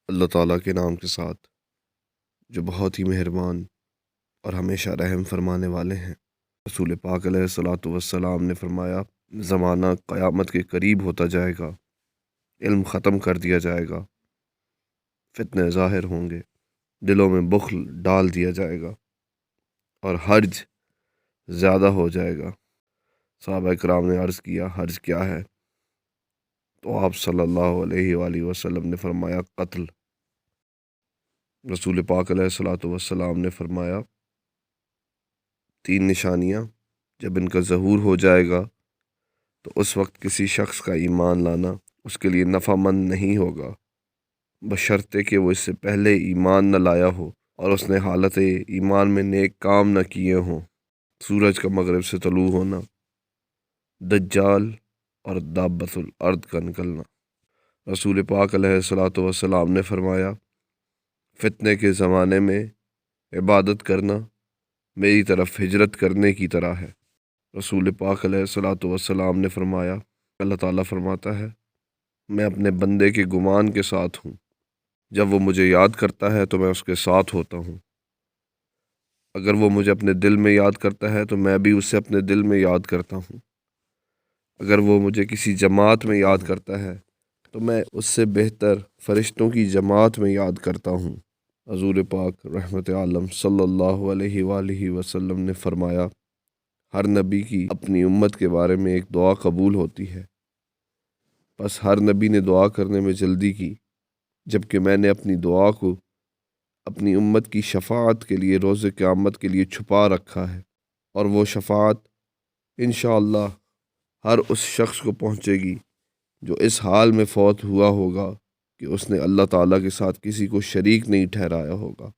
اللہ تعالیٰ کے نام کے ساتھ جو بہت ہی مہربان اور ہمیشہ رحم فرمانے والے ہیں۔ رسول پاک علیہ الصلاۃ والسلام نے فرمایا، زمانہ قیامت کے قریب ہوتا جائے گا، علم ختم کر دیا جائے گا، فتنے ظاہر ہوں گے، دلوں میں بخل ڈال دیا جائے گا اور حرج زیادہ ہو جائے گا۔ صحابہ کرام نے عرض کیا، حرج کیا ہے؟ تو آپ صلی اللہ علیہ وآلہ وسلم نے فرمایا، قتل۔ رسول پاک علیہ الصلاۃ والسلام نے فرمایا، 3 نشانیاں جب ان کا ظہور ہو جائے گا تو اس وقت کسی شخص کا ایمان لانا اس کے لیے نفع مند نہیں ہوگا، بشرطے کہ وہ اس سے پہلے ایمان نہ لایا ہو اور اس نے حالت ایمان میں نیک کام نہ کیے ہوں۔ سورج کا مغرب سے طلوع ہونا، دجال اور دابۃ الارض کا نکلنا۔ رسول پاک علیہ الصلاۃ والسلام نے فرمایا، فتنے کے زمانے میں عبادت کرنا میری طرف ہجرت کرنے کی طرح ہے۔ رسول پاک علیہ الصلاۃ والسلام نے فرمایا، اللہ تعالیٰ فرماتا ہے، میں اپنے بندے کے گمان کے ساتھ ہوں، جب وہ مجھے یاد کرتا ہے تو میں اس کے ساتھ ہوتا ہوں، اگر وہ مجھے اپنے دل میں یاد کرتا ہے تو میں بھی اسے اپنے دل میں یاد کرتا ہوں، اگر وہ مجھے کسی جماعت میں یاد کرتا ہے تو میں اس سے بہتر فرشتوں کی جماعت میں یاد کرتا ہوں۔ حضور پاک رحمت عالم صلی اللہ علیہ وآلہ وسلم نے فرمایا، ہر نبی کی اپنی امت کے بارے میں ایک دعا قبول ہوتی ہے، بس ہر نبی نے دعا کرنے میں جلدی کی، جبکہ میں نے اپنی دعا کو اپنی امت کی شفاعت کے لیے روز قیامت کے لیے چھپا رکھا ہے، اور وہ شفاعت انشاءاللہ ہر اس شخص کو پہنچے گی جو اس حال میں فوت ہوا ہوگا کہ اس نے اللہ تعالیٰ کے ساتھ کسی کو شریک نہیں ٹھہرایا ہوگا۔